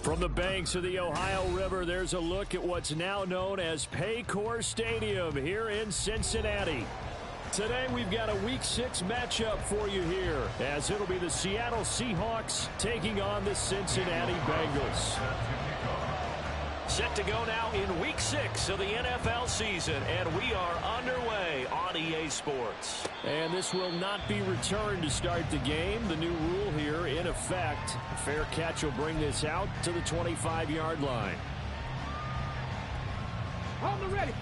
From the banks of the Ohio River, there's a look at what's now known as Paycor Stadium here in Cincinnati. Today, we've got a Week 6 matchup for you here, as it'll be the Seattle Seahawks taking on the Cincinnati Bengals. Set to go now in Week 6 of the NFL season, and we are underway on EA Sports. And this will not be returned to start the game. The new rule here in effect. A fair catch will bring this out to the 25-yard line. On the ready.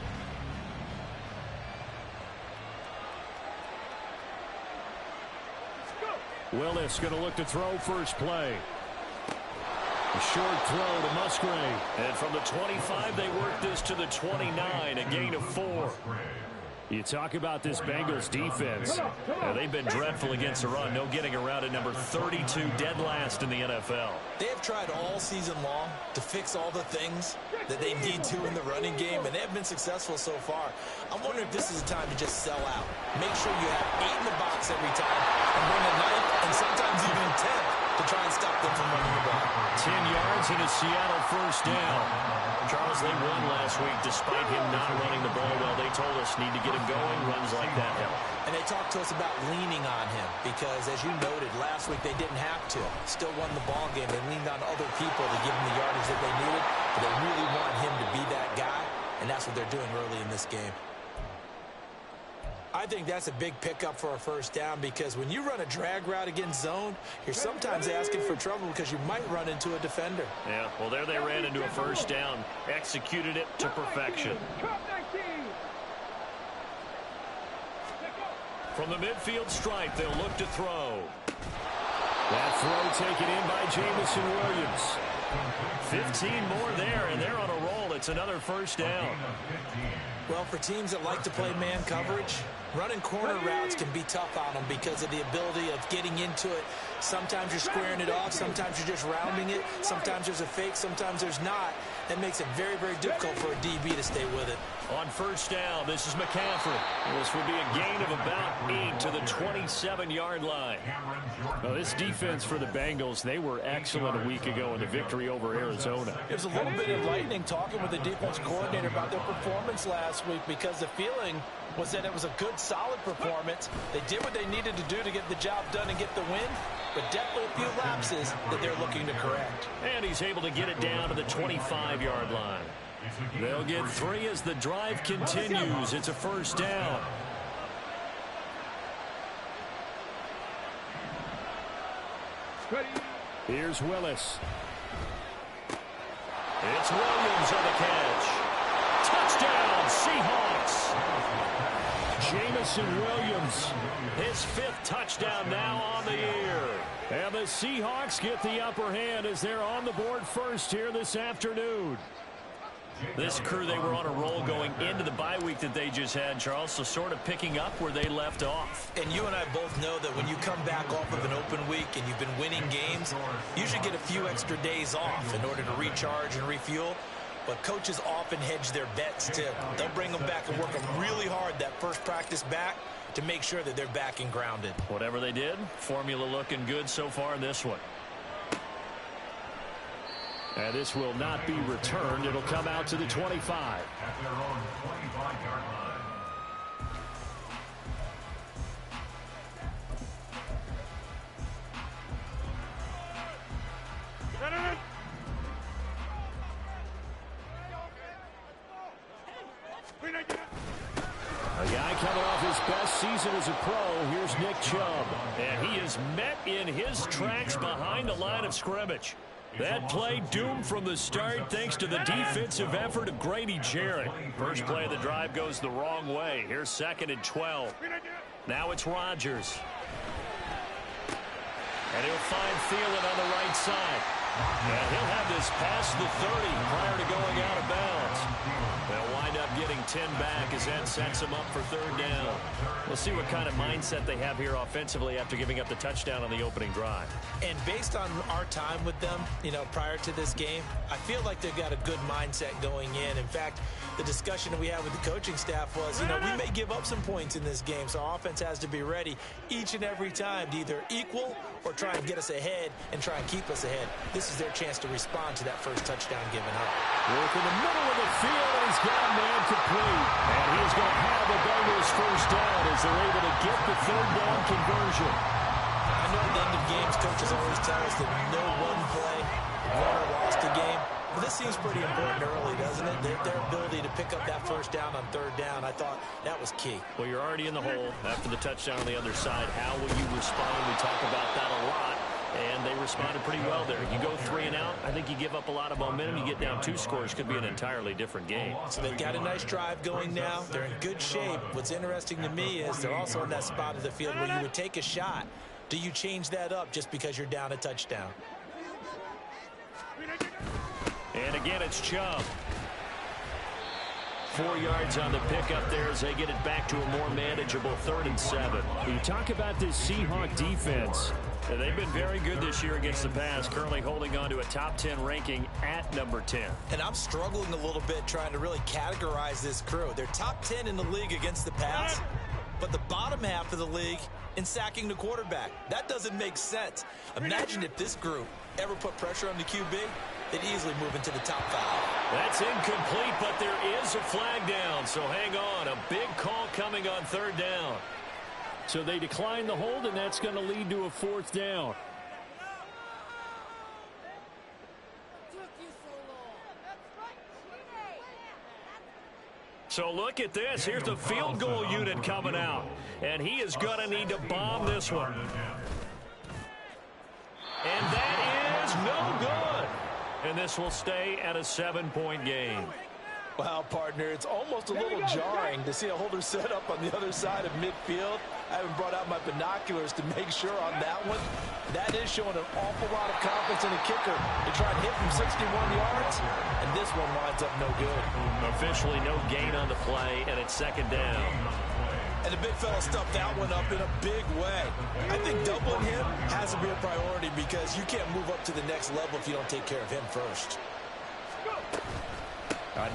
Willis going to look to throw first play. A short throw to Musgrave. And from the 25, they work this to the 29, a gain of 4. You talk about this Bengals defense. They've been dreadful against the run. No getting around at number 32, dead last in the NFL. They have tried all season long to fix all the things that they need to in the running game, and they have been successful so far. I'm wondering if this is a time to just sell out. Make sure you have 8 in the box every time, and bring a 9th and sometimes even a 10th to try and stop them from running the ball. 10 yards and a Seattle first down. Charles, they won last week despite him not running the ball well. They told us need to get him going. Runs like that help. And they talked to us about leaning on him because, as you noted, last week they didn't have to. Still won the ball game. They leaned on other people to give them the yardage that they needed. But they really want him to be that guy, and that's what they're doing early in this game. I think that's a big pickup for a first down because when you run a drag route against zone, you're sometimes asking for trouble because you might run into a defender. Yeah, well, there they ran into a first down. Executed it to perfection. From the midfield stripe, they'll look to throw. That throw taken in by Jamison Williams. 15 more there, and they're on a roll. It's another first down. Well, for teams that like to play man coverage, running corner routes can be tough on them because of the ability of getting into it. Sometimes you're squaring it off. Sometimes you're just rounding it. Sometimes there's a fake. Sometimes there's not. That makes it very, very difficult for a DB to stay with it. On first down, this is McCaffrey. This would be a gain of about 8 to the 27-yard line. Well, this defense for the Bengals, they were excellent a week ago in the victory over Arizona. There's a little bit enlightening talking with the defense coordinator about their performance last week because the feeling was that it was a good, solid performance. They did what they needed to do to get the job done and get the win, but definitely a few lapses that they're looking to correct. And he's able to get it down to the 25-yard line. They'll get 3 as the drive continues. It's a first down. Here's Willis. It's Williams on the catch. Touchdown, Seahawks. Jamison Williams. His 5th touchdown now on the year. And the Seahawks get the upper hand as they're on the board first here this afternoon. This crew, they were on a roll going into the bye week that they just had, Charles, so sort of picking up where they left off. And you and I both know that when you come back off of an open week and you've been winning games, you should get a few extra days off in order to recharge and refuel. But coaches often hedge their bets, too. They'll bring them back and work them really hard that first practice back to make sure that they're back and grounded. Whatever they did, formula looking good so far in this one. And this will not be returned. It'll come out to the 25. At their own 25-yard line. A guy coming off his best season as a pro. Here's Nick Chubb. And he is met in his tracks behind the line of scrimmage. That play doomed from the start thanks to the defensive effort of Grady Jarrett. First play of the drive goes the wrong way. Here's 2nd and 12. Now it's Rodgers. And he'll find Thielen on the right side. And he'll have this past the 30 prior to going out of bounds. They'll wind up getting 10 back as that sets them up for third down. We'll see what kind of mindset they have here offensively after giving up the touchdown on the opening drive. And based on our time with them, prior to this game, I feel like they've got a good mindset going in. In fact, the discussion that we had with the coaching staff was, we may give up some points in this game, so our offense has to be ready each and every time to either equal or try and get us ahead and try and keep us ahead. This is their chance to respond to that first touchdown given up. Work in the middle of the field, and he's got a man complete. And he's going to have the Bengals first down as they're able to get the third down conversion. I know at the end of games, coaches always tell us that no one play won or lost a game. But this seems pretty important early, doesn't it? Their ability to pick up that first down on third down, I thought that was key. Well, you're already in the hole after the touchdown on the other side. How will you respond? We talk about that a lot. And they responded pretty well there. You go 3 and out, I think you give up a lot of momentum. You get down 2 scores, could be an entirely different game. So they've got a nice drive going now. They're in good shape. What's interesting to me is they're also in that spot of the field where you would take a shot. Do you change that up just because you're down a touchdown? And again, it's Chubb. 4 yards on the pickup there as they get it back to a more manageable 3rd and 7. You talk about this Seahawk defense. They've been very good this year against the pass, currently holding on to a top 10 ranking at number 10. And I'm struggling a little bit trying to really categorize this crew. They're top 10 in the league against the pass, but the bottom half of the league in sacking the quarterback. That doesn't make sense. Imagine if this group ever put pressure on the QB, they'd easily move into the top 5. That's incomplete, but there is a flag down, so hang on. A big call coming on 3rd down. So they decline the hold, and that's going to lead to a 4th down. So look at this. Here's the field goal unit coming out. And he is going to need to bomb this one. And that is no good. And this will stay at a 7-point game. Wow, partner, it's almost a little jarring to see a holder set up on the other side of midfield. I haven't brought out my binoculars to make sure on that one. That is showing an awful lot of confidence in the kicker to try and hit from 61 yards, and this one winds up no good. Officially no gain on the play, and it's 2nd down. And the big fella stuffed that one up in a big way. I think doubling him has to be a priority because you can't move up to the next level if you don't take care of him first.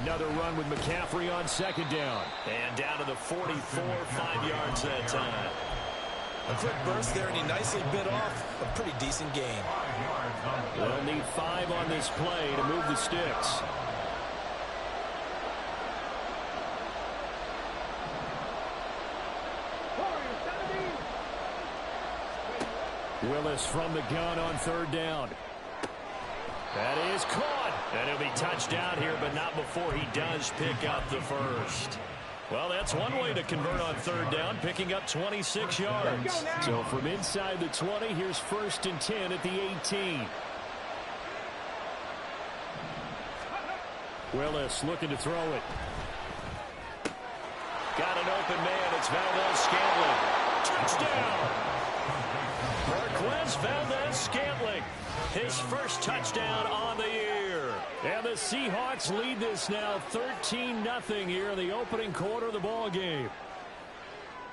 Another run with McCaffrey on 2nd down. And down to the 44, 5 yards that time. A quick burst there, and he nicely bit off a pretty decent gain. They'll need 5 on this play to move the sticks. Willis from the gun on 3rd down. That is caught. And he'll be touched down here, but not before he does pick up the first. Well, that's one way to convert on 3rd down, picking up 26 yards. So from inside the 20, here's 1st and 10 at the 18. Willis looking to throw it. Got an open man. It's Valdez-Scantling. Touchdown! Marquez Valdez-Scantling. His first touchdown on the year. And the Seahawks lead this now 13-0 here in the opening quarter of the ball game.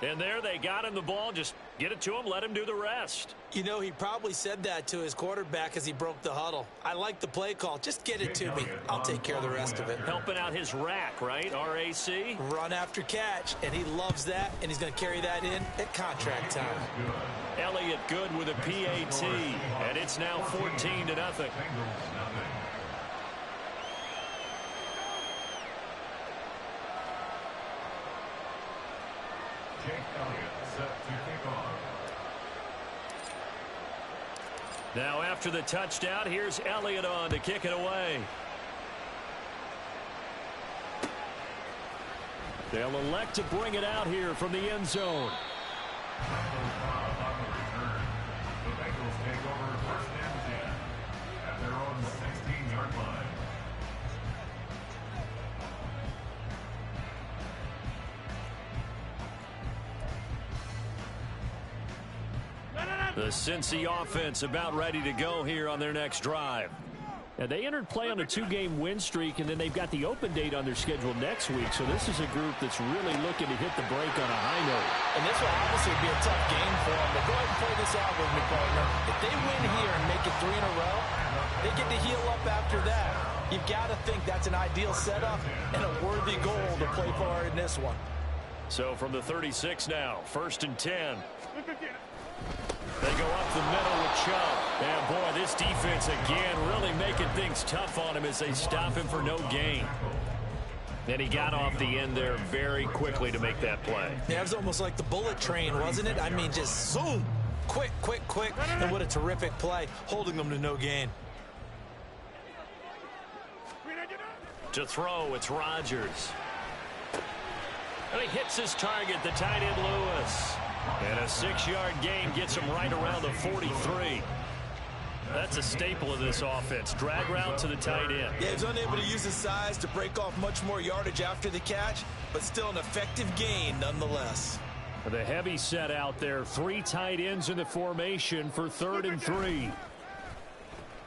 And there they got him the ball. Just get it to him. Let him do the rest. You know, he probably said that to his quarterback as he broke the huddle. I like the play call. Just get it to me. I'll take care of the rest of it. Helping out his rack, right? RAC. Run after catch, and he loves that, and he's going to carry that in at contract time. Elliott good with a PAT, and it's now 14-0. Jake Elliott set to kick off. Now after the touchdown, here's Elliott on to kick it away. They'll elect to bring it out here from the end zone. The Bengals take over 1st and 10 at their own 16-yard line. The Cincy offense about ready to go here on their next drive. And they entered play on a 2-game win streak, and then they've got the open date on their schedule next week. So this is a group that's really looking to hit the break on a high note. And this will obviously be a tough game for them. But go ahead and play this out with me, partner. If they win here and make it 3 in a row, they get to heal up after that. You've got to think that's an ideal setup and a worthy goal to play for in this one. So from the 36 now, 1st and 10. They go up the middle with Chubb. And, boy, this defense, again, really making things tough on him as they stop him for no gain. And he got off the end there very quickly to make that play. Yeah, it was almost like the bullet train, wasn't it? I mean, just zoom. Quick, quick, quick. And what a terrific play, holding them to no gain. To throw, it's Rodgers. And he hits his target, the tight end Lewis. And a 6-yard gain gets him right around the 43. That's a staple of this offense. Drag route to the tight end. Yeah, he's unable to use his size to break off much more yardage after the catch, but still an effective gain nonetheless. The heavy set out there. 3 tight ends in the formation for 3rd and 3.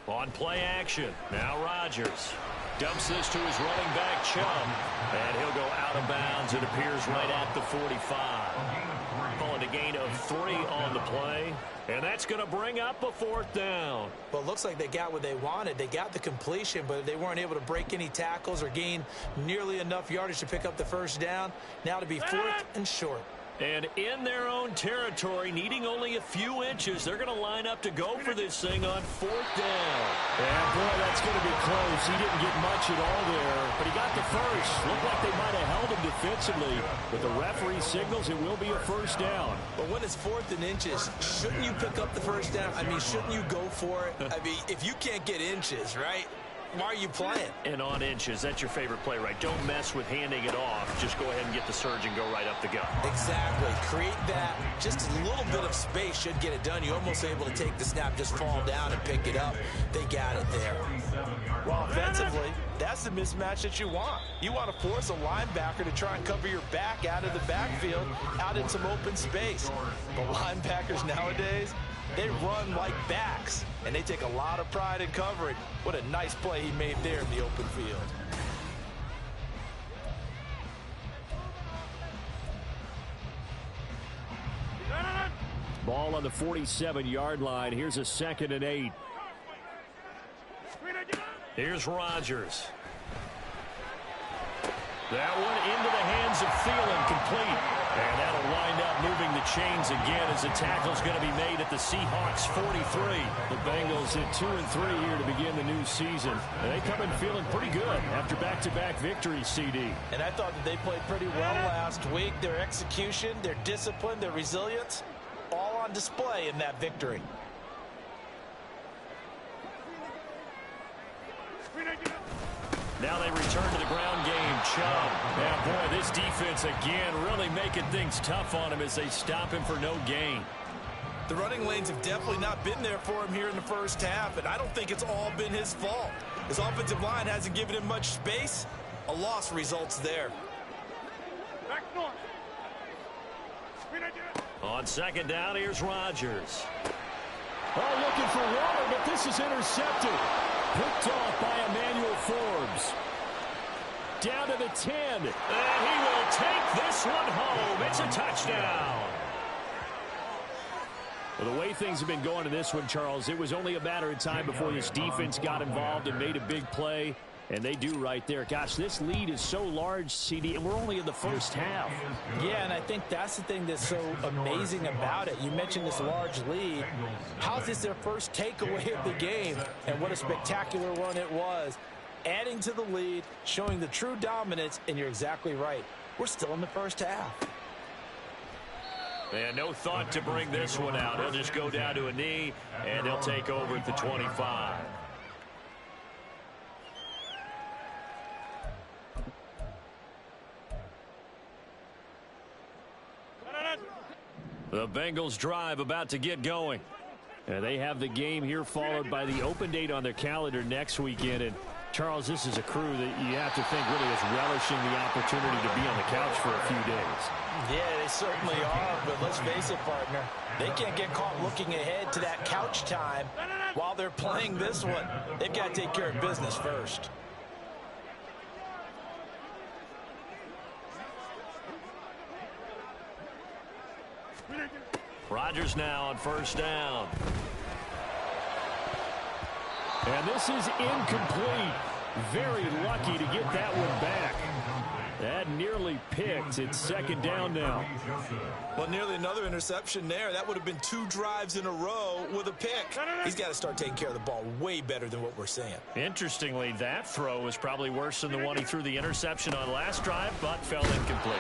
On play action. Now Rodgers. Dumps this to his running back, Chubb. And he'll go out of bounds. It appears right at the 45. Calling a gain of 3 on the play. And that's going to bring up a 4th down. Well, it looks like they got what they wanted. They got the completion, but they weren't able to break any tackles or gain nearly enough yardage to pick up the 1st down. Now to be 4th and short. And in their own territory, needing only a few inches, they're going to line up to go for this thing on 4th down. And, boy, that's going to be close. He didn't get much at all there, but he got the first. Looked like they might have held him defensively. But the referee signals it will be a 1st down. But when it's 4th and inches, shouldn't you pick up the 1st down? I mean, shouldn't you go for it? I mean, if you can't get inches, right? Why are you playing? And on inches, that's your favorite play, right? Don't mess with handing it off. Just go ahead and get the surge and go right up the gut. Exactly. Create that. Just a little bit of space should get it done. You're almost able to take the snap, just fall down and pick it up. They got it there. Well, offensively, that's the mismatch that you want. You want to force a linebacker to try and cover your back out of the backfield, out in some open space. But linebackers nowadays, they run like backs, and they take a lot of pride in covering. What a nice play he made there in the open field. Ball on the 47-yard line. Here's a 2nd and 8. Here's Rodgers. That one into the hands of Thielen, complete. And that'll wind up moving the chains again as the tackle's going to be made at the Seahawks 43. The Bengals at 2-3 here to begin the new season. And they come in feeling pretty good after back-to-back victories, CD. And I thought that they played pretty well last week. Their execution, their discipline, their resilience, all on display in that victory. Now they return to the ground game. Chubb. Yeah, boy, this defense again really making things tough on him as they stop him for no gain. The running lanes have definitely not been there for him here in the 1st half, and I don't think it's all been his fault. His offensive line hasn't given him much space. A loss results there. On 2nd down, here's Rodgers. Oh, looking for water, but this is intercepted. Picked off by Emmanuel Forbes. Down to the 10. And he will take this one home. It's a touchdown. Well, the way things have been going in this one, Charles, it was only a matter of time before this defense got involved and made a big play. And they do right there. Gosh, this lead is so large, CD, and we're only in the 1st half. Yeah, and I think that's the thing that's so amazing about it. You mentioned this large lead. How's this their first takeaway of the game? And what a spectacular run it was. Adding to the lead, showing the true dominance, and you're exactly right. We're still in the 1st half. And no thought to bring this one out. He'll just go down to a knee, and he'll take over at the 25. The Bengals drive about to get going. And they have the game here followed by the open date on their calendar next weekend. And, Charles, this is a crew that you have to think really is relishing the opportunity to be on the couch for a few days. Yeah, they certainly are, but let's face it, partner. They can't get caught looking ahead to that couch time While they're playing this one, they've got to take care of business first. Rodgers now on first down. And this is incomplete. Very lucky to get that one back. That nearly picked. It's second down now. Well, nearly another interception there. That would have been 2 drives in a row with a pick. He's got to start taking care of the ball way better than what we're seeing. Interestingly, that throw was probably worse than the one he threw the interception on last drive, but fell incomplete.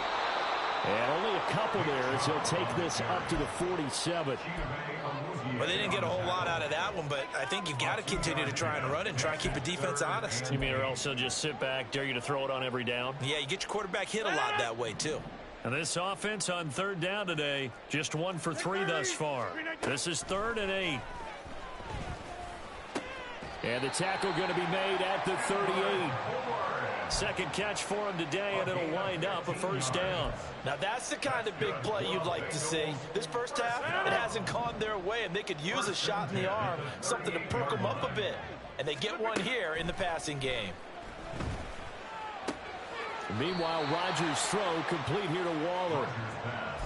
And only a couple there as he'll take this up to the 47. Well, they didn't get a whole lot out of that one, but I think you've got to continue to try and run and try and keep the defense honest. You mean or else he'll just sit back, dare you to throw it on every down? Yeah, you get your quarterback hit a lot that way, too. And this offense on third down today, just 1 for 3 thus far. This is 3rd and 8. And the tackle going to be made at the 38. Second catch for him today, and it'll wind up a first down. Now, that's the kind of big play you'd like to see. This first half, it hasn't gone their way, and they could use a shot in the arm, something to perk them up a bit. And they get one here in the passing game. Meanwhile, Rodgers' throw complete here to Waller.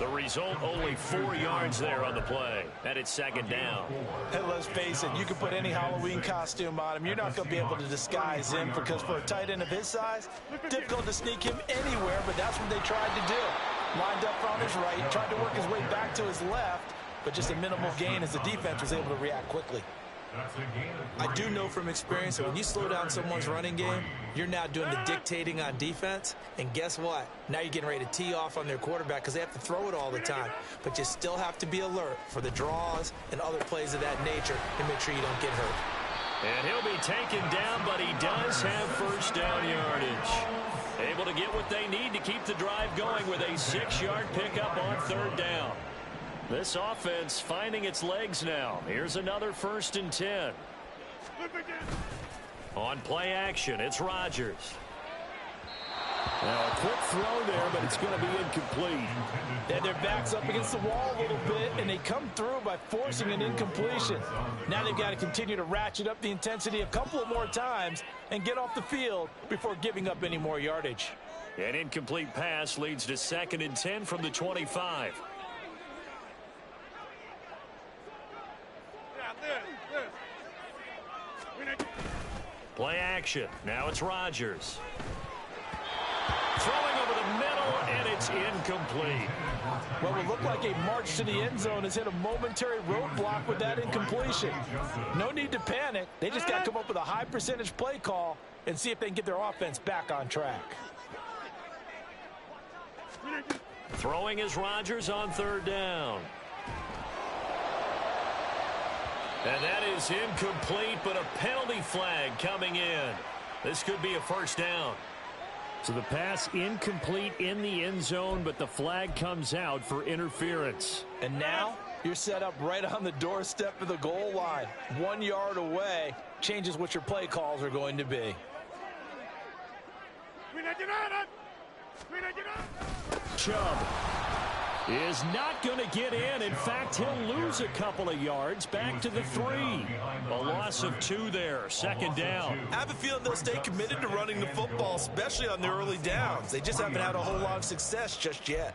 The result, only 4 yards there on the play. And it's second down. And let's face it, you can put any Halloween costume on him. You're not going to be able to disguise him because for a tight end of his size, difficult to sneak him anywhere, but that's what they tried to do. Lined up on his right, tried to work his way back to his left, but just a minimal gain as the defense was able to react quickly. I do know from experience that when you slow down someone's running game, you're now doing the dictating on defense. And guess what? Now you're getting ready to tee off on their quarterback because they have to throw it all the time. But you still have to be alert for the draws and other plays of that nature and make sure you don't get hurt. And he'll be taken down, but he does have first down yardage. Able to get what they need to keep the drive going with a 6-yard pickup on third down. This offense finding its legs now. Here's another 1st and 10. On play action, it's Rodgers. Now a quick throw there, but it's going to be incomplete. Then their back's up against the wall a little bit, and they come through by forcing an incompletion. Now they've got to continue to ratchet up the intensity a couple of more times and get off the field before giving up any more yardage. An incomplete pass leads to 2nd and 10 from the 25. Play action. Now it's Rodgers. Throwing over the middle, and it's incomplete. What would look like a march to the end zone has hit a momentary roadblock with that incompletion. No need to panic. They just got to come up with a high percentage play call and see if they can get their offense back on track. Throwing is Rodgers on third down. And that is incomplete, but a penalty flag coming in. This could be a first down. So the pass incomplete in the end zone, but the flag comes out for interference. And now you're set up right on the doorstep of the goal line. 1 yard away changes what your play calls are going to be. Chubb is not going to get in. In fact, he'll lose a couple of yards back to the 3. A loss of 2 there, second down. I have a feeling they'll stay committed to running the football, especially on their early downs. They just haven't had a whole lot of success just yet.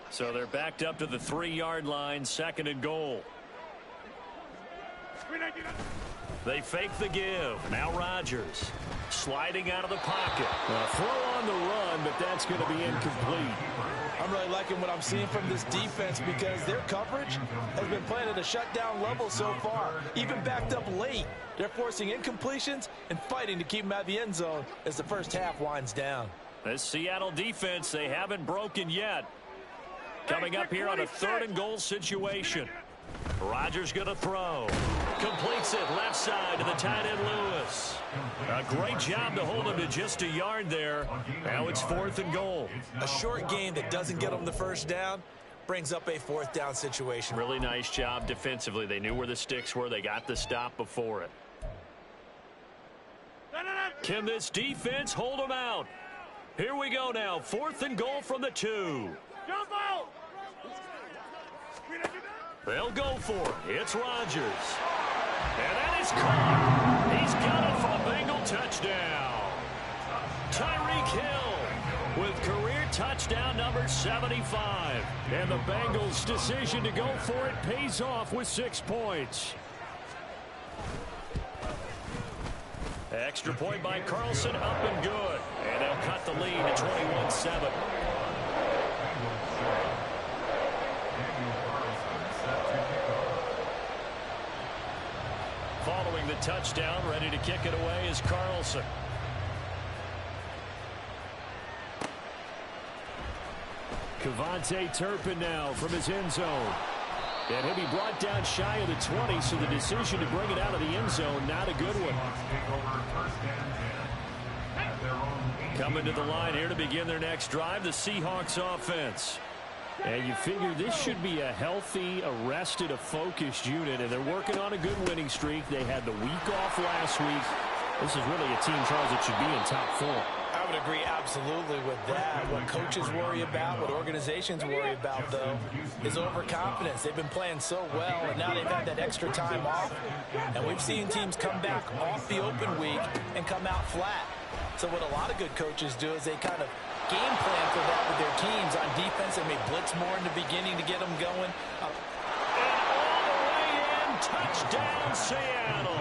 So they're backed up to the 3-yard line, 2nd and goal. They fake the give. Now Rodgers sliding out of the pocket. Throw on the run, but that's going to be incomplete. I'm really liking what I'm seeing from this defense because their coverage has been playing at a shutdown level so far. Even backed up late, they're forcing incompletions and fighting to keep them out of the end zone as the first half winds down. This Seattle defense, they haven't broken yet. Coming up here on a 3rd and goal situation. Rodgers going to throw. Completes it left side to the tight end Lewis. A great job to hold him to just a yard there. Now it's 4th and goal. A short gain that doesn't get them the first down brings up a 4th down situation. Really nice job defensively. They knew where the sticks were. They got the stop before it. Can this defense hold them out? Here we go now. 4th and goal from the 2. They'll go for it. It's Rodgers. And that is caught. He's got it for the Bengal touchdown. Tyreek Hill with career touchdown number 75. And the Bengals' decision to go for it pays off with 6 points. Extra point by Carlson, up and good. And they'll cut the lead to 21-7. Following the touchdown, ready to kick it away is Carlson. Kevontae Turpin now from his end zone. And he'll be brought down shy of the 20, so the decision to bring it out of the end zone, not a good one. Coming to the line here to begin their next drive, the Seahawks offense. And you figure this should be a healthy, arrested, a focused unit, and they're working on a good winning streak. They had the week off last week. This is really a team, Charles, that should be in top 4. I would agree absolutely with that. What coaches worry about, what organizations worry about, though, is overconfidence. They've been playing so well, and now they've had that extra time off. And we've seen teams come back off the open week and come out flat. So what a lot of good coaches do is they kind of game plan for that with their teams. On defense, they may blitz more in the beginning to get them going. And all the way in, touchdown Seattle.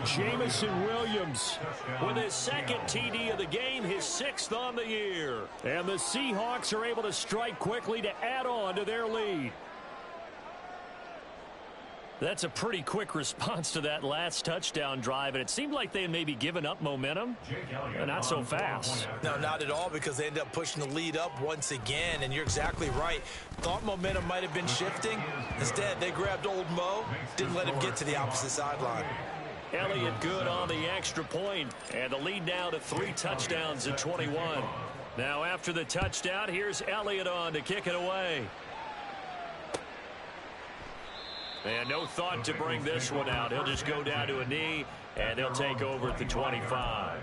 Jamison Williams with his second TD of the game, his 6th on the year. And the Seahawks are able to strike quickly to add on to their lead. That's a pretty quick response to that last touchdown drive, and it seemed like they had maybe given up momentum. Not so fast. No, not at all, because they end up pushing the lead up once again, and you're exactly right. Thought momentum might have been shifting. Instead, they grabbed old Mo, didn't let him get to the opposite sideline. Elliott good on the extra point, and the lead now to 3 touchdowns at 21. Now after the touchdown, here's Elliott on to kick it away. And no thought to bring this one out. He'll just go down to a knee, and he'll take over at the 25.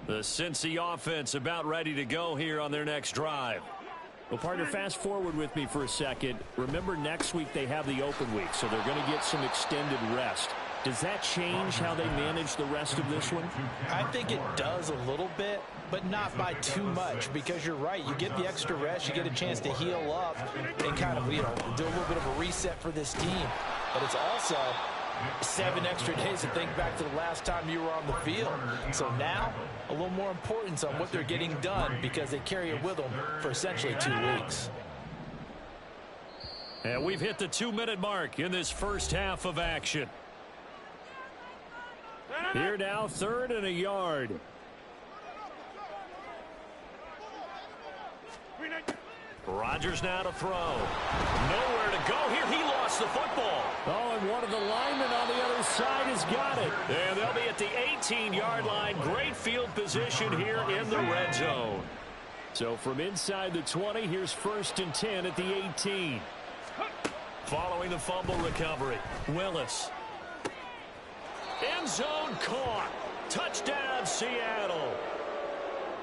The Cincy offense about ready to go here on their next drive. Well, partner, fast forward with me for a second. Remember, next week they have the open week, so they're going to get some extended rest. Does that change how they manage the rest of this one? I think it does a little bit, but not by too much, because you're right. You get the extra rest, you get a chance to heal up and kind of, do a little bit of a reset for this team. But it's also 7 extra days to think back to the last time you were on the field. So now, a little more importance on what they're getting done, because they carry it with them for essentially 2 weeks. And we've hit the 2-minute mark in this first half of action. Here now, 3rd and a yard. Rodgers now to throw. Nowhere to go here. He lost the football. Oh, and one of the linemen on the other side has got it. And they'll be at the 18-yard line. Great field position here in the red zone. So from inside the 20, here's 1st and 10 at the 18. Following the fumble recovery, Willis. End zone caught. Touchdown, Seattle.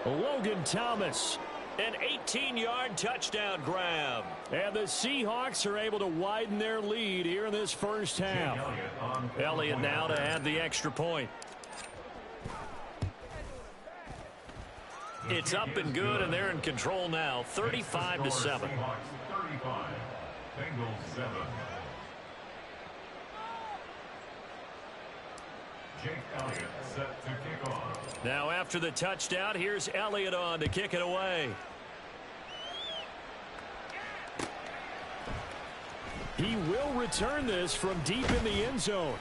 Logan Thomas. An 18-yard touchdown grab. And the Seahawks are able to widen their lead here in this first half. Elliott now to add the extra point. It's up and good, and they're in control now, 35-7. 35. Bengals 7. Jake Elliott set to kick off. Now after the touchdown, here's Elliott on to kick it away. He will return this from deep in the end zone.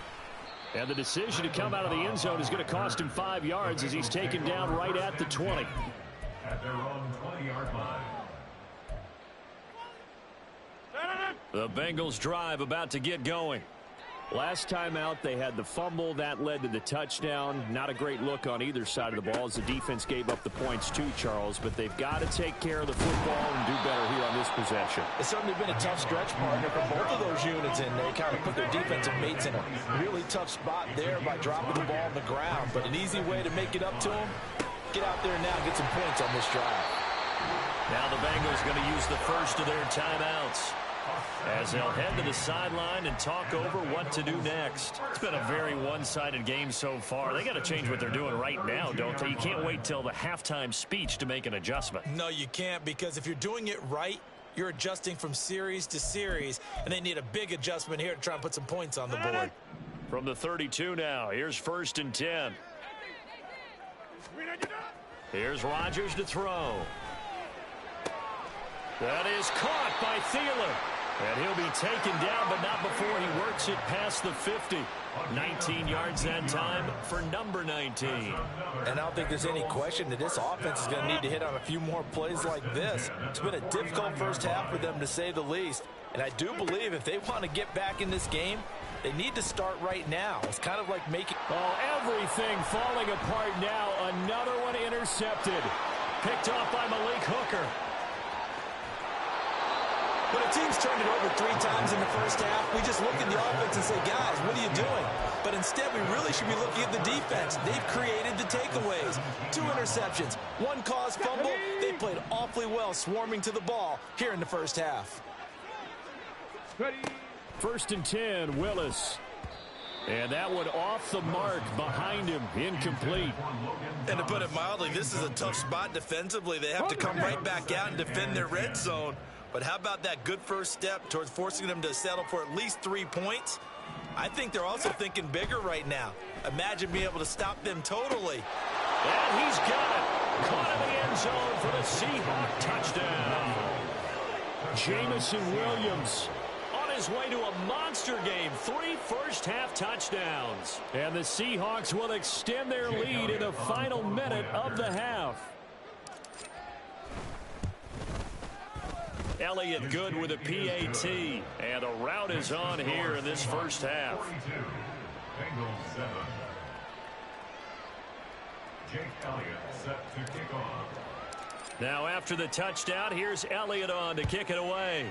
And the decision to come out of the end zone is going to cost him 5 yards as he's taken down right at the 20. At their own 20-yard line. The Bengals drive about to get going. Last time out, they had the fumble. That led to the touchdown. Not a great look on either side of the ball as the defense gave up the points too, Charles. But they've got to take care of the football and do better here on this possession. It's certainly been a tough stretch, partner, for both of those units, and they kind of put their defensive mates in a really tough spot there by dropping the ball on the ground. But an easy way to make it up to them, get out there now and get some points on this drive. Now the Bengals going to use the first of their timeouts as they'll head to the sideline and talk over what to do next. It's been a very one-sided game so far. They got to change what they're doing right now, don't they? You can't wait till the halftime speech to make an adjustment. No, you can't, because if you're doing it right, you're adjusting from series to series, and they need a big adjustment here to try and put some points on the board. From the 32 now, here's 1st and 10. Here's Rodgers to throw. That is caught by Thielen. And he'll be taken down, but not before he works it past the 50. 19 yards that time for number 19. And I don't think there's any question that this offense is going to need to hit on a few more plays like this. It's been a difficult first half for them, to say the least. And I do believe if they want to get back in this game, they need to start right now. It's kind of like making... Oh, everything falling apart now. Another one intercepted. Picked off by Malik Hooker. When a team's turned it over 3 times in the first half, we just look at the offense and say, guys, what are you doing? But instead, we really should be looking at the defense. They've created the takeaways. 2 interceptions, 1 caused fumble. They played awfully well swarming to the ball here in the first half. 1st and 10, Willis. And that one off the mark behind him, incomplete. And to put it mildly, this is a tough spot defensively. They have to come right back out and defend their red zone. But how about that good first step towards forcing them to settle for at least 3 points? I think they're also thinking bigger right now. Imagine being able to stop them totally. And he's got it. Caught in the end zone for the Seahawk touchdown. Jamison Williams on his way to a monster game. 3 first-half touchdowns. And the Seahawks will extend their lead in the final minute of the half. Elliott good with a PAT, and a route is on here in this first half. Bengals 7. Jake Elliott set to kick off. Now after the touchdown, here's Elliott on to kick it away.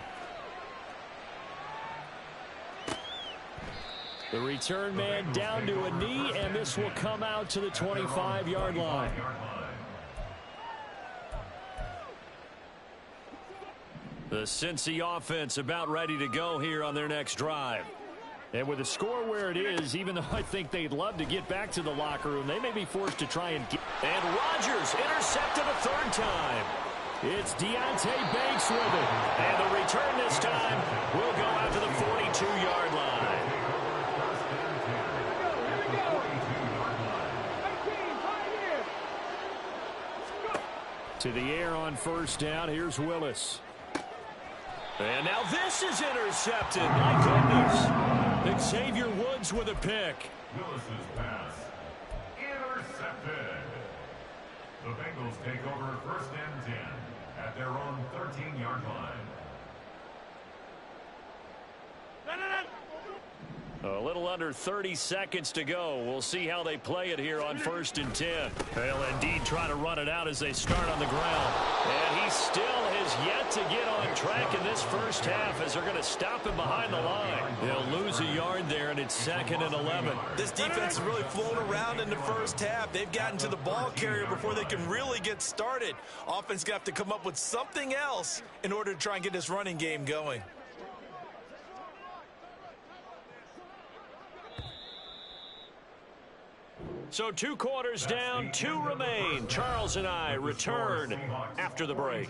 The return man down to a knee, and this will come out to the 25-yard line. The Cincy offense about ready to go here on their next drive. And with the score where it is, even though I think they'd love to get back to the locker room, they may be forced to try and get... And Rodgers intercepted a 3rd time. It's Deonte Banks with it. And the return this time will go out to the 42-yard line. To the air on 1st down, here's Willis. And now this is intercepted. My goodness. Xavier Woods with a pick. Willis's pass intercepted. The Bengals take over 1st and 10 at their own 13-yard line. A little under 30 seconds to go. We'll see how they play it here on 1st and 10. They'll indeed try to run it out as they start on the ground. And he still has yet to get on track in this first half as they're going to stop him behind the line. They'll lose a yard there, and it's 2nd and 11. This defense is really flown around in the first half. They've gotten to the ball carrier before they can really get started. Offense got to come up with something else in order to try and get this running game going. So 2 quarters down, 2 remain. Charles and I return after the break.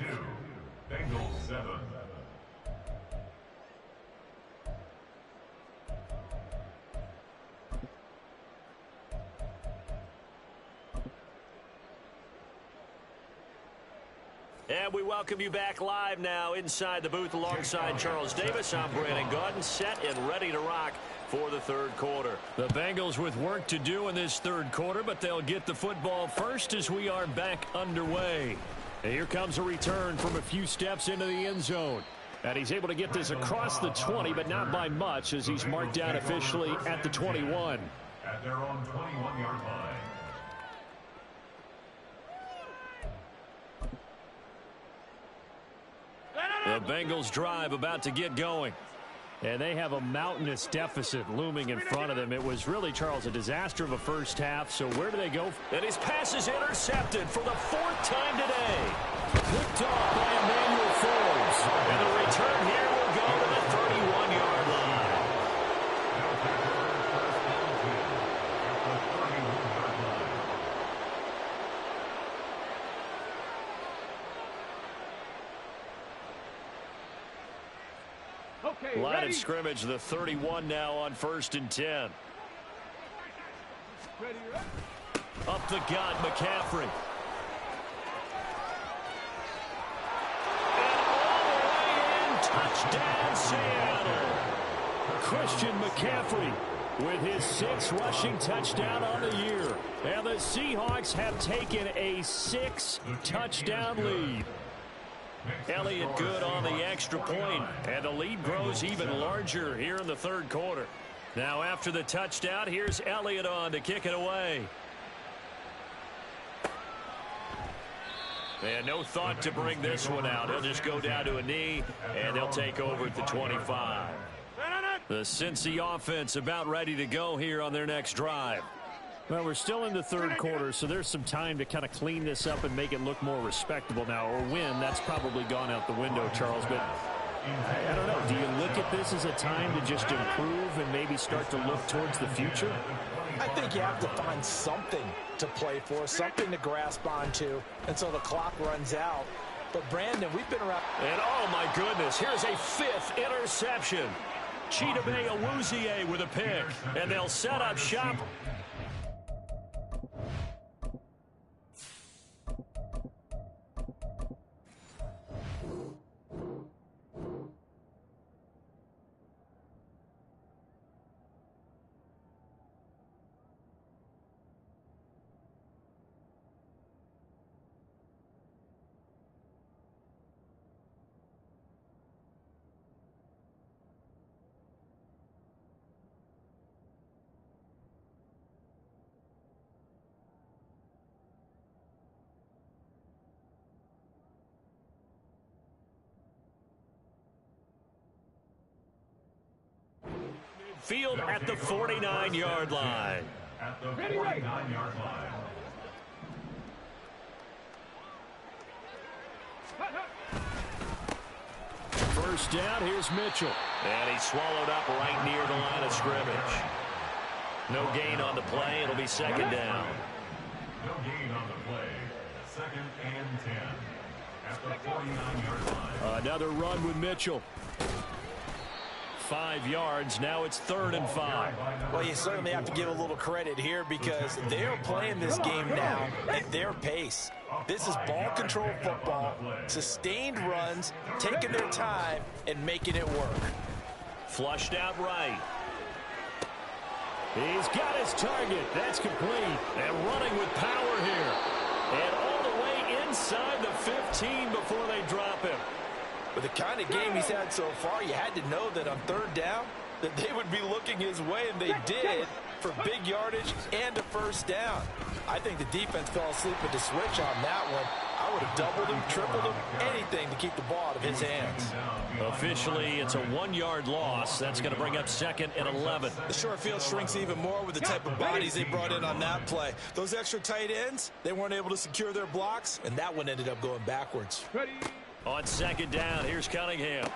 Bengals 7. And we welcome you back live now inside the booth alongside Charles Davis. I'm Brandon Gaudin, set and ready to rock for the 3rd quarter. The Bengals with work to do in this 3rd quarter, but they'll get the football first as we are back underway. And here comes a return from a few steps into the end zone. And he's able to get this across the 20, but not by much, as he's marked down officially at the 21. At their own 21-yard line. The Bengals drive about to get going. And they have a mountainous deficit looming in front of them. It was really, Charles, a disaster of a first half. So where do they go? And his pass is intercepted for the 4th time today. Picked off by Emmanuel Forbes. And the return here will go to the 31-yard line. Line of scrimmage, the 31 now on 1st and 10. Up the gut, McCaffrey. And all the way in, touchdown, Seattle. Christian McCaffrey with his 6th rushing touchdown on the year. And the Seahawks have taken a 6-touchdown lead. Elliott good on the extra point, and the lead grows even larger here in the 3rd quarter. Now after the touchdown, here's Elliott on to kick it away. And no thought to bring this one out. He'll just go down to a knee, and they'll take over at the 25. The Cincy offense about ready to go here on their next drive. Well, we're still in the 3rd quarter, so there's some time to kind of clean this up and make it look more respectable now. Or win, that's probably gone out the window, Charles. But I don't know. Do you look at this as a time to just improve and maybe start to look towards the future? I think you have to find something to play for, something to grasp onto until the clock runs out. But, Brandon, we've been around. And, oh, my goodness, here's a 5th interception. Chidobe Awuzie with a pick. And they'll set up shop. Field at the 49-yard line. At the 49-yard line. First down, here's Mitchell. And he's swallowed up right near the line of scrimmage. No gain on the play. It'll be 2nd down. No gain on the play. 2nd and 10. At the 49-yard line. Another run with Mitchell. 5 yards. Now it's 3rd and 5. Well, you certainly have to give a little credit here because they're playing this game now at their pace. This is ball control football, sustained runs, taking their time and making it work. Flushed out right. He's got his target. That's complete. And running with power here. And all the way inside the 15 before they drop him. With the kind of game he's had so far, you had to know that on 3rd down that they would be looking his way, and they did for big yardage and a 1st down. I think the defense fell asleep at the switch on that one. I would have doubled him, tripled him, anything to keep the ball out of his hands. Officially, it's a 1-yard loss. That's going to bring up 2nd and 11. The short field shrinks even more with the type of bodies they brought in on that play. Those extra tight ends, they weren't able to secure their blocks, and that one ended up going backwards. On 2nd down, here's Cunningham.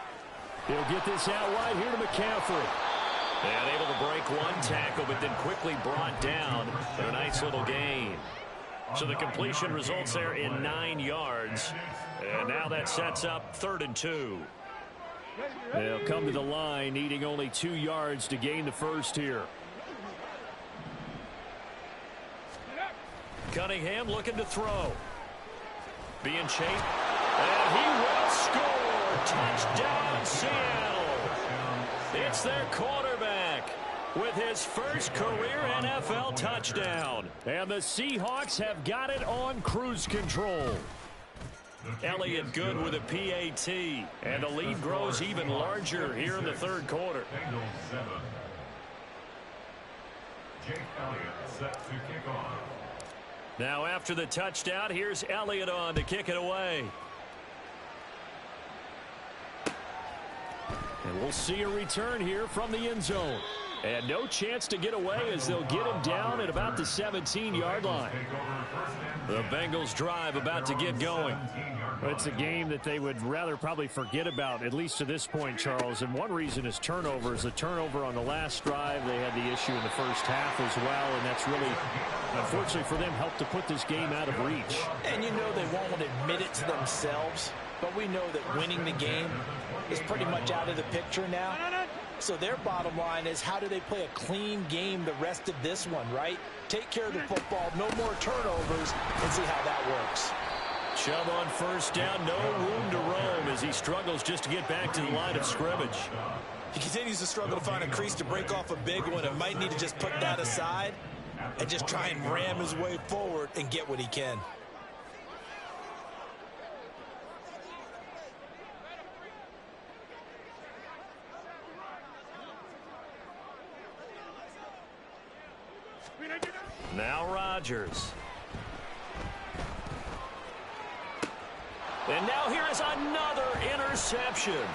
He'll get this out wide here to McCaffrey. And able to break one tackle, but then quickly brought down for a nice little gain. So the completion results there in 9 yards. And now that sets up 3rd and 2. They'll come to the line, needing only 2 yards to gain the first here. Cunningham looking to throw. Being chased. And he will score. Touchdown, Seattle. It's their quarterback with his first career NFL touchdown. And the Seahawks have got it on cruise control. Elliott good with a PAT. And the lead grows even larger here in the 3rd quarter. Bengals 7. Jake Elliott set to kick off. Now after the touchdown, here's Elliott on to kick it away. And We'll see a return here from the end zone. And no chance to get away as they'll get him down at about the 17-yard line. The Bengals drive about to get going. It's a game that they would rather probably forget about, at least to this point, Charles. And one reason is turnovers. The turnover on the last drive, they had the issue in the first half as well. And that's really, unfortunately for them, helped to put this game out of reach. And you know they won't admit it to themselves. But we know that winning the game is pretty much out of the picture now. So their bottom line is, how do they play a clean game the rest of this one, right? Take care of the football, no more turnovers, and see how that works. Chubb on first down, no room to roam as he struggles just to get back to the line of scrimmage. He continues to struggle to find a crease to break off a big one and might need to just put that aside and just try and ram his way forward and get what he can. Now Rodgers. And now here is another interception.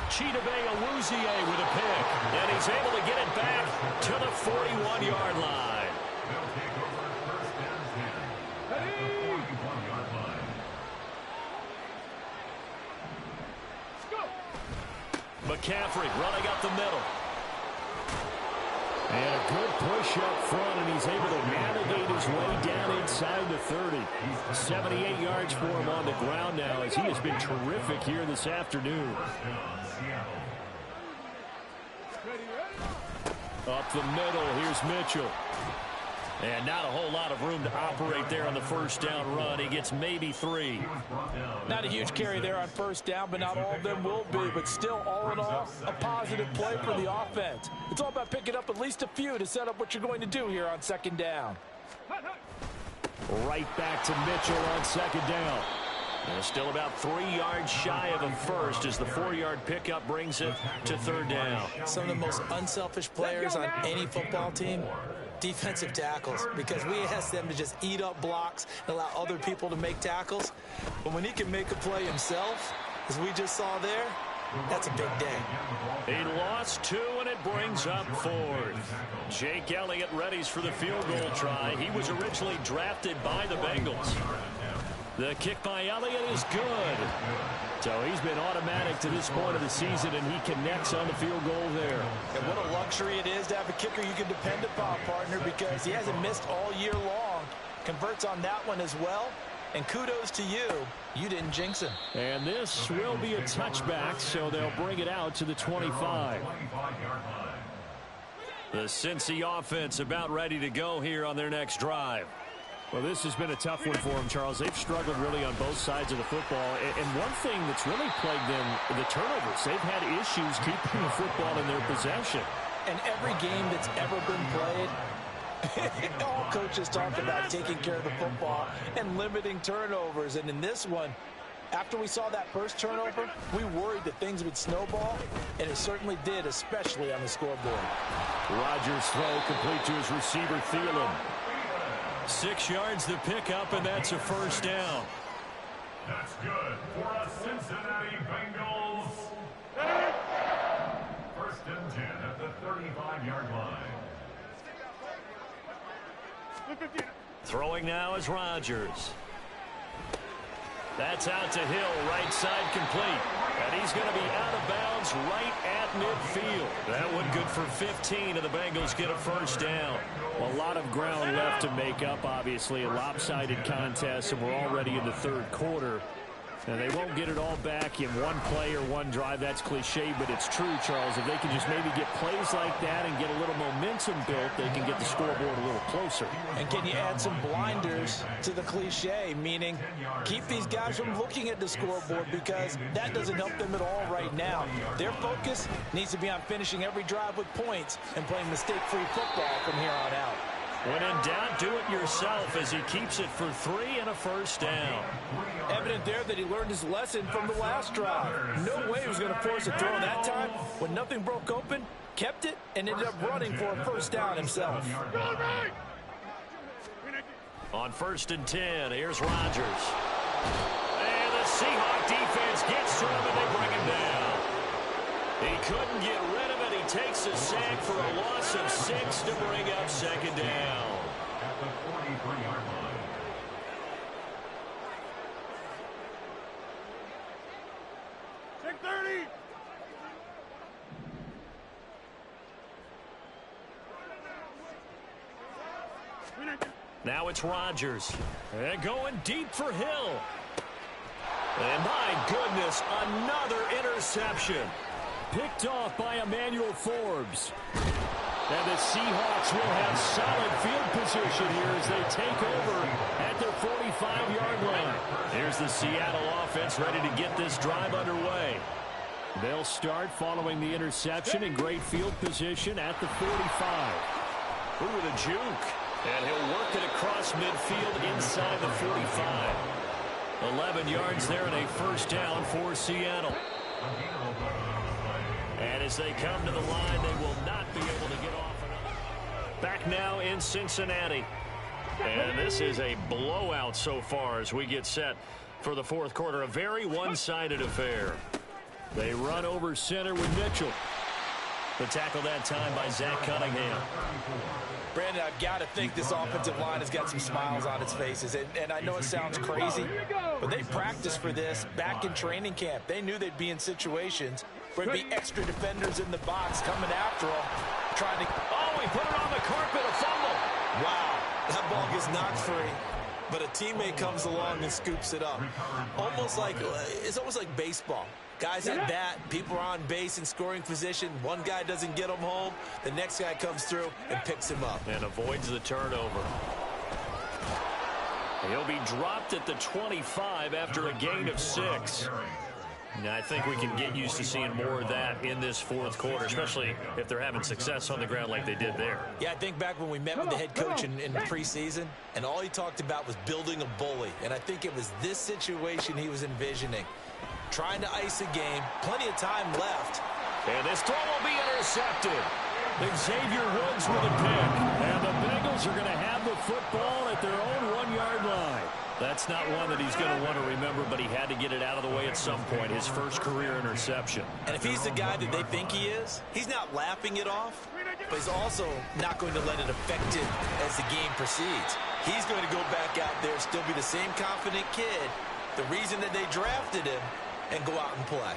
Chidobe Awuzie with a pick. And he's able to get it back to the 41-yard line. McCaffrey running up the middle. And a good push up front, and he's able to navigate his way down inside the 30. 78 yards for him on the ground now, as he has been terrific here this afternoon. Up the middle, here's Mitchell. And not a whole lot of room to operate there on the first down run. He gets maybe 3. Not a huge carry there on first down, but not all of them will be. But still, all in all, a positive play for the offense. It's all about picking up at least a few to set up what you're going to do here on second down. Right back to Mitchell on second down. And still about 3 yards shy of a first as the 4-yard pickup brings it to third down. Some of the most unselfish players on any football team, defensive tackles, because we ask them to just eat up blocks and allow other people to make tackles. But when he can make a play himself, as we just saw there, that's a big day. He lost 2, and it brings up 4th. Jake Elliott readies for the field goal try. He was originally drafted by the Bengals. The kick by Elliott is good. So he's been automatic to this point of the season, and he connects on the field goal there. And what a luxury it is to have a kicker you can depend upon, partner, because he hasn't missed all year long. Converts on that one as well. And kudos to you. You didn't jinx him. And this will be a touchback, so they'll bring it out to the 25. The Cincy offense about ready to go here on their next drive. Well, this has been a tough one for them, Charles. They've struggled really on both sides of the football. And one thing that's really plagued them, the turnovers. They've had issues keeping the football in their possession. And every game that's ever been played, all coaches talk about taking care of the football and limiting turnovers. And in this one, after we saw that first turnover, we worried that things would snowball, and it certainly did, especially on the scoreboard. Rodgers' throw complete to his receiver, Thielen. 6 yards the pickup, and that's a first down. That's good for a Cincinnati Bengals. First and 10 at the 35-yard line. Throwing now is Rodgers. That's out to Hill, right side complete. And he's going to be out of bounds right at midfield. That one good for 15, and the Bengals get a first down. A lot of ground left to make up, obviously. A lopsided contest, and we're already in the third quarter. And they won't get it all back in one play or one drive. That's cliche, but it's true, Charles. If they can just maybe get plays like that and get a little momentum built, they can get the scoreboard a little closer. And can you add some blinders to the cliche, meaning keep these guys from looking at the scoreboard, because that doesn't help them at all right now. Their focus needs to be on finishing every drive with points and playing mistake-free football from here on out. When in doubt, do it yourself as he keeps it for 3 and a first down. Evident there that he learned his lesson from the last drive. No way he was going to force a throw that time. When nothing broke open, kept it, and ended up running for a first down himself. On first and 10, here's Rodgers. And the Seahawk defense gets to him, and they bring him down. He couldn't get rid of it. He takes a sack for a loss of 6 to bring up second down. At the 43-yard line. Now it's Rodgers. And going deep for Hill. And my goodness, another interception. Picked off by Emmanuel Forbes. And the Seahawks will have solid field position here as they take over at their 45-yard line. Here's the Seattle offense ready to get this drive underway. They'll start following the interception in great field position at the 45. Ooh, with a juke. And he'll work it across midfield inside the 45. 11 yards there and a first down for Seattle. And as they come to the line, they will not be able to get off another. Back now in Cincinnati. And this is a blowout so far as we get set for the fourth quarter. A very one-sided affair. They run over center with Mitchell. The tackle that time by Zach Cunningham. Brandon, I've got to think this offensive line has got some smiles on its faces. And I know it sounds crazy, but they practiced for this back in training camp. They knew they'd be in situations where there'd be extra defenders in the box coming after them, trying to... Oh, he put it on the carpet, a fumble. Wow, that ball gets knocked free, but a teammate comes along and scoops it up. It's almost like baseball. Guys at bat, people are on base in scoring position. One guy doesn't get him home. The next guy comes through and picks him up. And avoids the turnover. He'll be dropped at the 25 after a gain of 6. Now, I think we can get used to seeing more of that in this fourth quarter, especially if they're having success on the ground like they did there. Yeah, I think back when we met with the head coach in the preseason, and all he talked about was building a bully. And I think it was this situation he was envisioning. Trying to ice a game, plenty of time left. And this throw will be intercepted. Xavier Woods with a pick. And the Bengals are going to have the football at their own 1-yard line. That's not one that he's going to want to remember, but he had to get it out of the way at some point. His first career interception. And if he's the guy that they think he is, he's not laughing it off, but he's also not going to let it affect him as the game proceeds. He's going to go back out there, still be the same confident kid, the reason that they drafted him, and go out and play.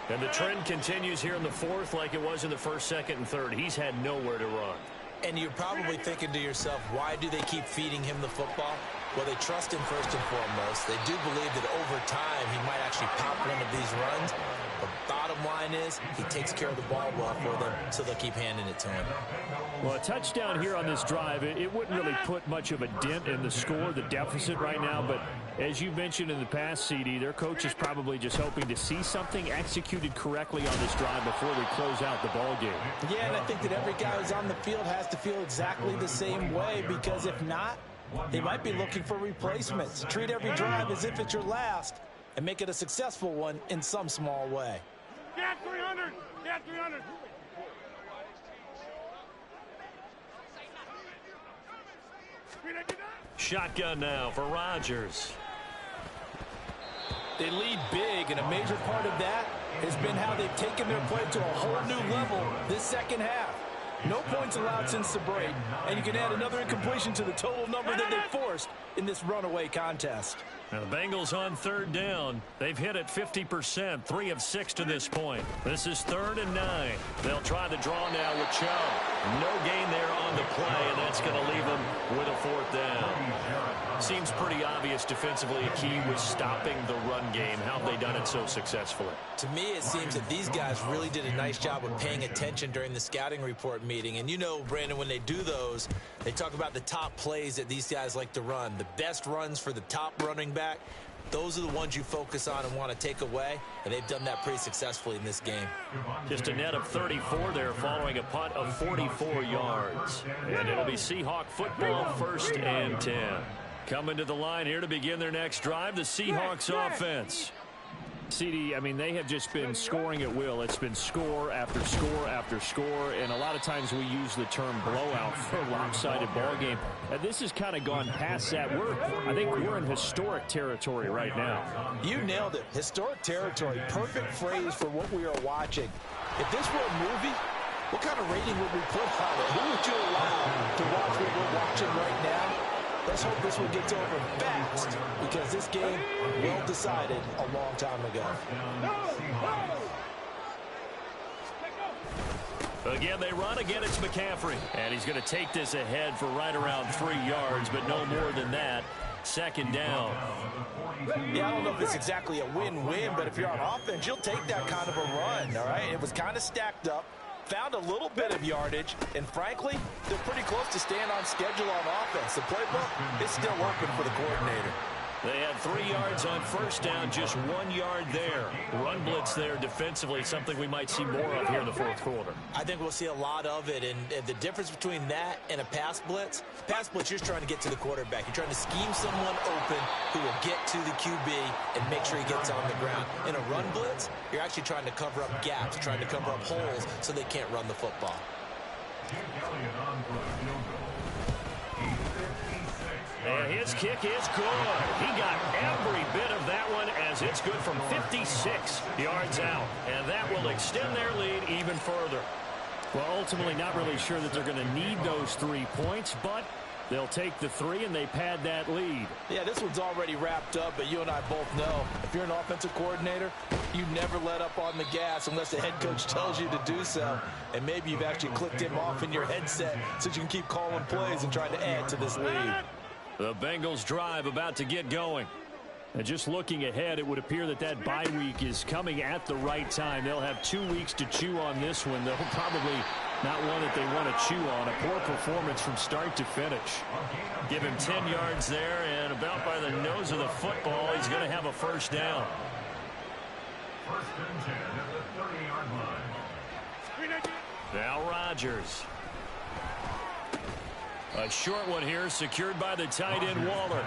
And the trend continues here in the fourth like it was in the first, second, and third. He's had nowhere to run. And you're probably thinking to yourself, why do they keep feeding him the football? Well, they trust him first and foremost. They do believe that over time he might actually pop one of these runs. But bottom line is he takes care of the ball well for them, so they'll keep handing it to him. Well, a touchdown here on this drive, it wouldn't really put much of a dent in the score, the deficit right now. But as you mentioned in the past, CD, their coach is probably just hoping to see something executed correctly on this drive before they close out the ball game. Yeah, and I think that every guy who's on the field has to feel exactly the same way, because if not, they might be looking for replacements. Treat every drive as if it's your last and make it a successful one in some small way. Get 300! Get 300! Shotgun now for Rodgers. They lead big, and a major part of that has been how they've taken their play to a whole new level this second half. No points allowed since the break, and you can add another incompletion to the total number that they forced in this runaway contest. Now the Bengals on third down. They've hit it 50%, 3 of 6 to this point. This is 3rd and 9. They'll try the draw now with Chubb. No gain there on the play, and that's going to leave them with a 4th down. Seems pretty obvious defensively a key was stopping the run game. How have they done it so successfully? To me, it seems that these guys really did a nice job of paying attention during the scouting report meeting. And you know, Brandon, when they do those, they talk about the top plays that these guys like to run. The best runs for the top running back, those are the ones you focus on and want to take away. And they've done that pretty successfully in this game. Just a net of 34 there following a punt of 44 yards. And it'll be Seahawk football, 1st and 10. Coming to the line here to begin their next drive, the Seahawks offense. CD, I mean, they have just been scoring at will. It's been score after score after score, and a lot of times we use the term blowout for a lopsided ball game. This has kind of gone past that. I think we're in historic territory right now. You nailed it. Historic territory. Perfect phrase for what we are watching. If this were a movie, what kind of rating would we put on it? Who would you allow to watch what we're watching right now? Let's hope this one gets over fast, because this game, well decided a long time ago. Again, they run. Again, it's McCaffrey. And he's going to take this ahead for right around 3 yards, but no more than that. Second down. Yeah, I don't know if it's exactly a win-win, but if you're on offense, you'll take that kind of a run, all right? It was kind of stacked up, found a little bit of yardage, and frankly, they're pretty close to staying on schedule on offense. The playbook is still open for the coordinator. They had 3 yards on first down, just 1 yard there. Run blitz there defensively, something we might see more of here in the fourth quarter. I think we'll see a lot of it, and the difference between that and a pass blitz, you're just trying to get to the quarterback. You're trying to scheme someone open who will get to the QB and make sure he gets on the ground. In a run blitz, you're actually trying to cover up gaps, trying to cover up holes so they can't run the football. And his kick is good. He got every bit of that one as it's good from 56 yards out. And that will extend their lead even further. Well, ultimately not really sure that they're going to need those 3 points, but they'll take the 3 and they pad that lead. Yeah, this one's already wrapped up, but you and I both know if you're an offensive coordinator, you never let up on the gas unless the head coach tells you to do so. And maybe you've actually clicked him off in your headset so you can keep calling plays and trying to add to this lead. The Bengals drive about to get going. And just looking ahead, it would appear that that bye week is coming at the right time. They'll have 2 weeks to chew on this one. They'll probably not one that they want to chew on. A poor performance from start to finish. Give him 10 yards there, and about by the nose of the football, he's going to have a first down. First and 10 at the 30-yard line. Now Rodgers. A short one here, secured by the tight end Waller.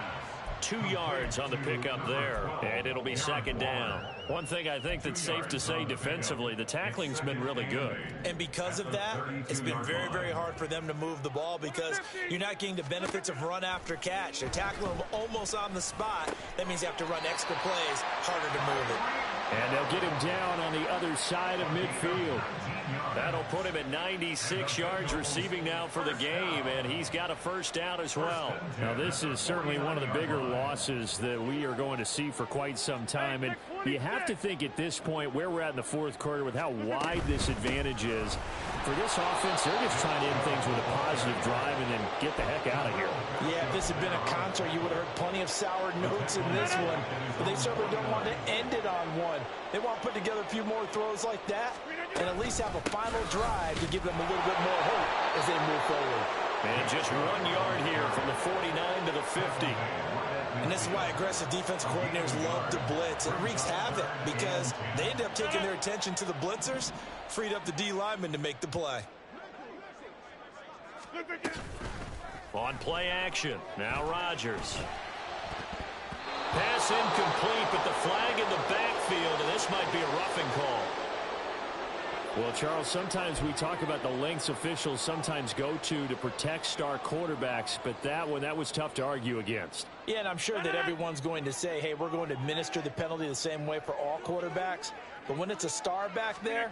2 yards on the pickup there, and it'll be second down. One thing I think that's safe to say defensively, the tackling's been really good. And because of that, it's been very, very hard for them to move the ball because you're not getting the benefits of run after catch. They're tackling them almost on the spot. That means you have to run extra plays, harder to move it. And they'll get him down on the other side of midfield. That'll put him at 96 yards receiving now for the game, and he's got a first down as well. Now, this is certainly one of the bigger losses that we are going to see for quite some time. And you have to think at this point where we're at in the fourth quarter with how wide this advantage is. For this offense, they're just trying to end things with a positive drive and then get the heck out of here. Yeah, if this had been a concert, you would have heard plenty of sour notes in this one. But they certainly don't want to end it on one. They want to put together a few more throws like that and at least have a final drive to give them a little bit more hope as they move forward. And just 1 yard here from the 49 to the 50. And this is why aggressive defensive coordinators love to blitz. It wreaks havoc because they end up taking their attention to the blitzers, freed up the D lineman to make the play. On play action, now Rodgers. Pass incomplete, but the flag in the backfield, and this might be a roughing call. Well, Charles, sometimes we talk about the lengths officials sometimes go to protect star quarterbacks, but that one, that was tough to argue against. Yeah, and I'm sure that everyone's going to say, hey, we're going to administer the penalty the same way for all quarterbacks. But when it's a star back there,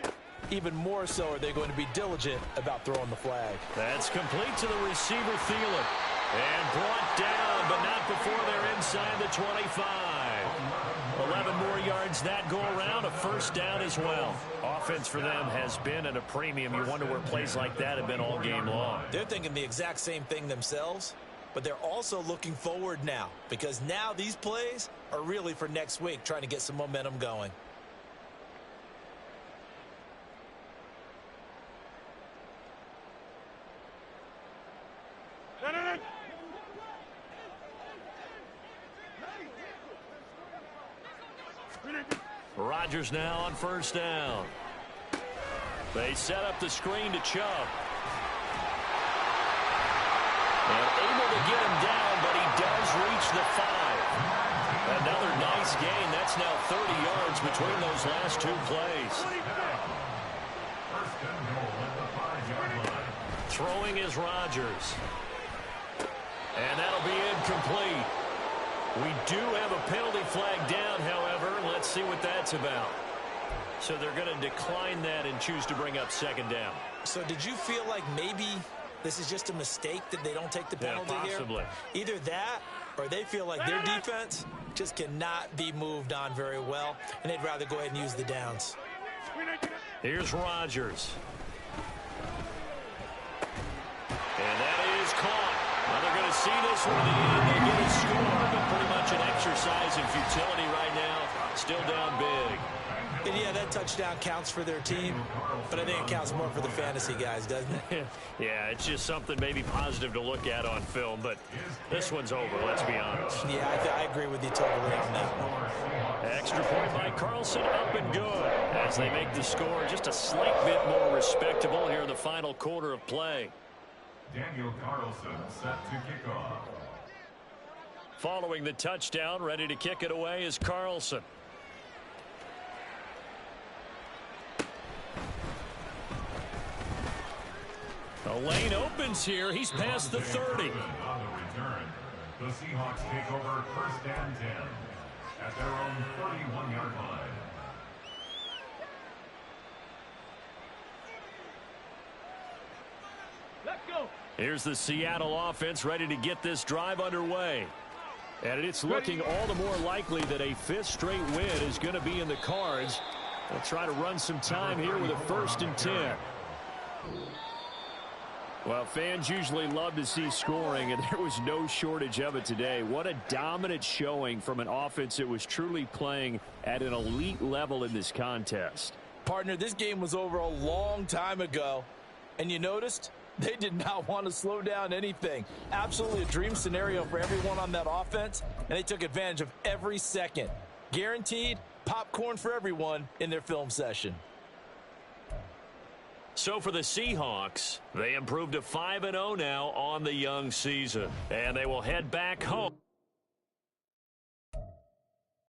even more so are they going to be diligent about throwing the flag. That's complete to the receiver, Thielen. And brought down, but not before they're inside the 25. 11 more yards that go around, a first down as well. Offense for them has been at a premium. You wonder where plays like that have been all game long. They're thinking the exact same thing themselves, but they're also looking forward now because now these plays are really for next week, trying to get some momentum going. Rodgers now on first down. They set up the screen to Chubb. And able to get him down, but he does reach the 5. Another nice gain. That's now 30 yards between those last 2 plays. First and goal at the 5-yard line. Throwing is Rodgers. And that'll be incomplete. We do have a penalty flag down, however. Let's see what that's about. So they're going to decline that and choose to bring up second down. So did you feel like maybe this is just a mistake that they don't take the penalty possibly. here? Either that or they feel like their defense just cannot be moved on very well, and they'd rather go ahead and use the downs. Here's Rodgers. And that is caught. Now they're going to see this one in the end. They get a score, but pretty much an exercise in futility right now. Still down big. And yeah, that touchdown counts for their team, but I think it counts more for the fantasy guys, doesn't it? Yeah, it's just something maybe positive to look at on film, but this one's over, let's be honest. Yeah, I agree with you totally on that one. Extra point by Carlson, up and good, as they make the score just a slight bit more respectable here in the final quarter of play. Daniel Carlson set to kick off. Following the touchdown, ready to kick it away is Carlson. The lane opens here. He's past the 30. On the return, the Seahawks take over first and 10 at their own 31-yard line. Let's go. Here's the Seattle offense ready to get this drive underway. And it's looking all the more likely that a fifth straight win is going to be in the cards. They'll try to run some time here with a 1st and 10. Well, fans usually love to see scoring, and there was no shortage of it today. What a dominant showing from an offense that was truly playing at an elite level in this contest. Partner, this game was over a long time ago, and you noticed they did not want to slow down anything. Absolutely a dream scenario for everyone on that offense, and they took advantage of every second. Guaranteed popcorn for everyone in their film session. So for the Seahawks, they improved to 5-0 now on the young season, and they will head back home.